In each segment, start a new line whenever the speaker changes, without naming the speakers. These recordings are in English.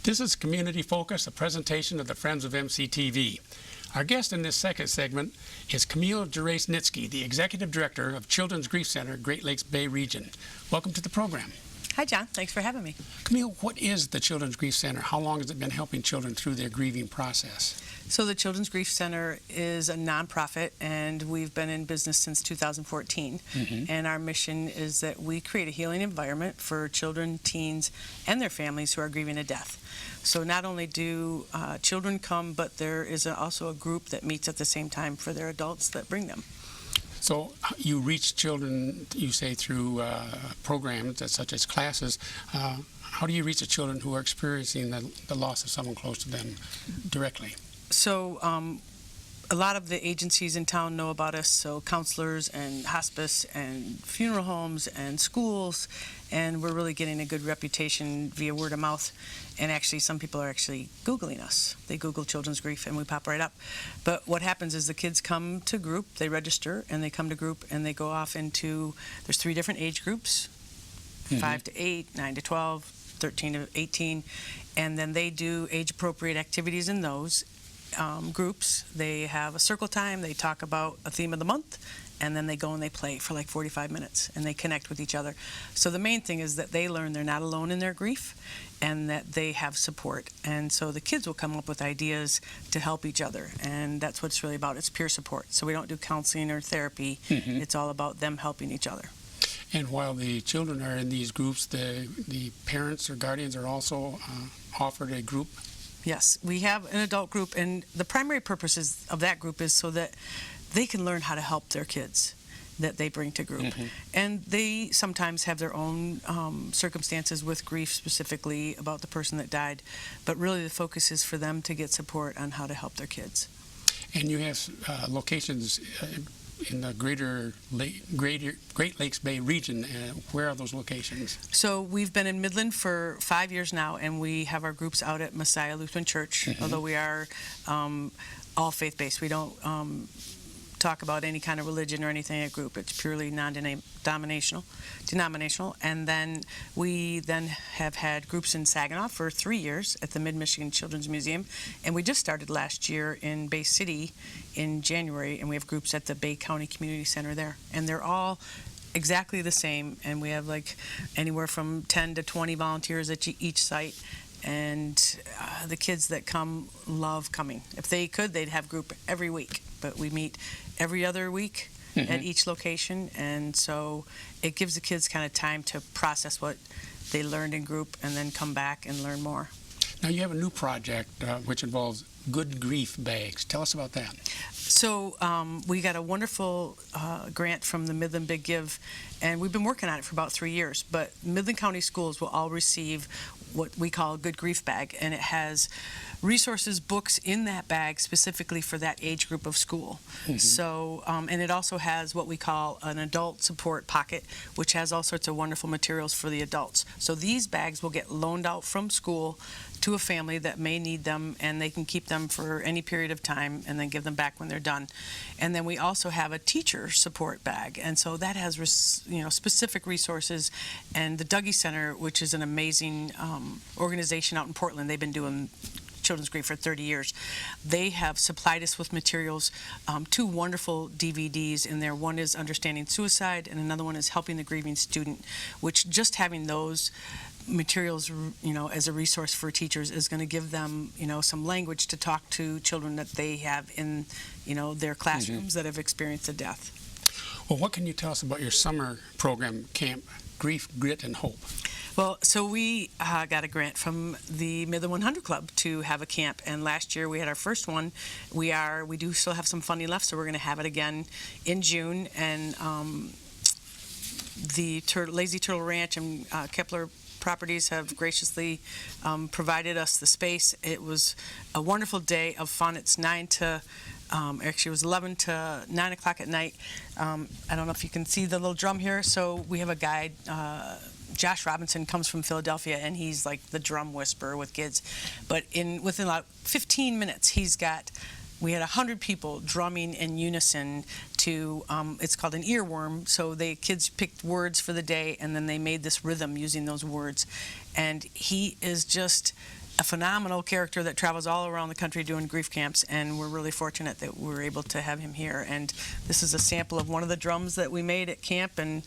This is Community Focus, a presentation of the Friends of MCTV. Our guest in this second segment is Camille Gerace-Nitschky, the Executive Director of Children's Grief Center, Great Lakes Bay Region. Welcome to the program.
Hi, John. Thanks for having me.
Camille, what is the Children's Grief Center? How long has it been helping children through their grieving process?
So the Children's Grief Center is a nonprofit, and we've been in business since 2014. And our mission is that we create a healing environment for children, teens, and their families who are grieving a death. So not only do children come, but there is also a group that meets at the same time for their adults that bring them.
So you reach children, you say, through programs such as classes. How do you reach the children who are experiencing the loss of someone close to them directly?
So a lot of the agencies in town know about us, so counselors and hospice and funeral homes and schools, and we're really getting a good reputation via word of mouth. And actually, some people are actually Googling us. They Google children's grief and we pop right up. But what happens is the kids come to group, they register, and they come to group and they go off into, there's 3 different age groups, 5 to 8, 9 to 12, 13 to 18, and then they do age-appropriate activities in those groups. They have a circle time, they talk about a theme of the month, and then they go and they play for like 45 minutes and they connect with each other. So the main thing is that they learn they're not alone in their grief and that they have support. And so the kids will come up with ideas to help each other, and that's what it's really about. It's peer support. So we don't do counseling or therapy. It's all about them helping each other.
And while the children are in these groups, the parents or guardians are also offered a group?
Yes, we have an adult group, and the primary purpose of that group is so that they can learn how to help their kids that they bring to group. And they sometimes have their own circumstances with grief, specifically about the person that died, but really the focus is for them to get support on how to help their kids.
And you have locations in the Great Lakes Bay region. Where are those locations?
So we've been in Midland for 5 years now, and we have our groups out at Messiah Lutheran Church, although we are all faith-based. We don't talk about any kind of religion or anything at group. It's purely denominational. And then we have had groups in Saginaw for 3 years at the Mid-Michigan Children's Museum, and we just started last year in Bay City in January, and we have groups at the Bay County Community Center there, and they're all exactly the same, and we have like anywhere from 10 to 20 volunteers at each site. And the kids that come love coming. If they could, they'd have group every week, but we meet every other week at each location, and so it gives the kids kind of time to process what they learned in group and then come back and learn more.
Now you have a new project which involves good grief bags. Tell us about that.
So we got a wonderful grant from the Midland Big Give, and we've been working on it for about 3 years, but Midland County schools will all receive what we call a good grief bag, and it has resources, books in that bag specifically for that age group of school. So, and it also has what we call an adult support pocket, which has all sorts of wonderful materials for the adults. So these bags will get loaned out from school to a family that may need them, and they can keep them for any period of time and then give them back when they're done. And then we also have a teacher support bag, and so that has specific resources. And the Dougie Center, which is an amazing organization out in Portland, they've been doing children's grief for 30 years. They have supplied us with materials, 2 wonderful DVDs in there. One is Understanding Suicide, and another one is Helping the Grieving Student, which just having those materials, as a resource for teachers is going to give them, some language to talk to children that they have in, their classrooms that have experienced a death.
Well, what can you tell us about your summer program, Camp Grief, Grit, and Hope?
Well, so we got a grant from the Midland 100 Club to have a camp, and last year we had our first one. We do still have some funding left, so we're going to have it again in June. And the Lazy Turtle Ranch and Kepler Properties have graciously provided us the space. It was a wonderful day of fun. It's 9 to actually it was 11 to 9 o'clock at night. I don't know if you can see the little drum here. So we have a guide, Josh Robinson, comes from Philadelphia, and he's like the drum whisperer with kids. But within about 15 minutes, we had 100 people drumming in unison to, it's called an earworm. So the kids picked words for the day, and then they made this rhythm using those words. And he is just a phenomenal character that travels all around the country doing grief camps, and we're really fortunate that we're able to have him here. And this is a sample of one of the drums that we made at camp, and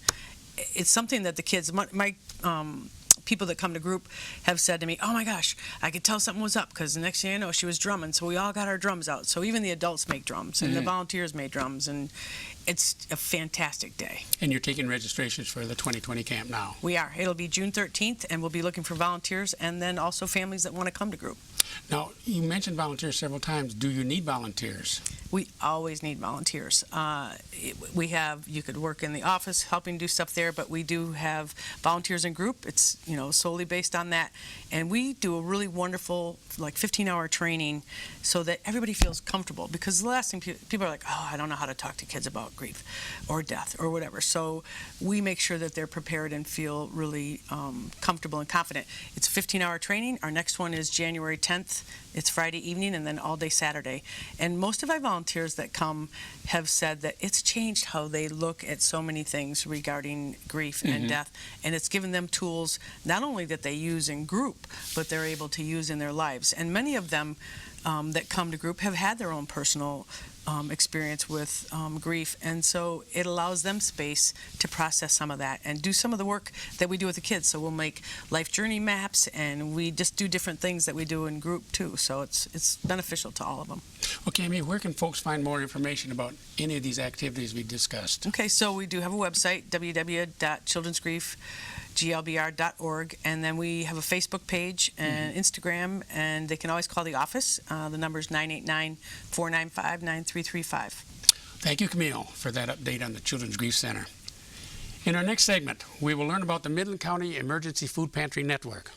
it's something that the kids, my people that come to group have said to me, oh my gosh, I could tell something was up, because the next thing I know, she was drumming, so we all got our drums out. So even the adults make drums, and the volunteers made drums, and it's a fantastic day.
And you're taking registrations for the 2020 camp now?
We are. It'll be June 13th, and we'll be looking for volunteers, and then also families that want to come to group.
Now, you mentioned volunteers several times. Do you need volunteers?
We always need volunteers. You could work in the office helping do stuff there, but we do have volunteers in group. It's, solely based on that. And we do a really wonderful, 15-hour training so that everybody feels comfortable, because the last thing people are like, oh, I don't know how to talk to kids about grief or death or whatever. So we make sure that they're prepared and feel really comfortable and confident. It's a 15-hour training. Our next one is January 10th. It's Friday evening and then all day Saturday. And most of our volunteers that come have said that it's changed how they look at so many things regarding grief and death. And it's given them tools not only that they use in group, but they're able to use in their lives. And many of them that come to group have had their own personal experience with grief, and so it allows them space to process some of that and do some of the work that we do with the kids. So we'll make life journey maps, and we just do different things that we do in group too, so it's beneficial to all of them.
Okay, Amy, where can folks find more information about any of these activities we discussed?
Okay, so we do have a website, www.childrensgriefglbr.org, and then we have a Facebook page and Instagram, and they can always call the office. The number is 989-495-9335.
Thank you, Camille, for that update on the Children's Grief Center. In our next segment, we will learn about the Midland County Emergency Food Pantry Network.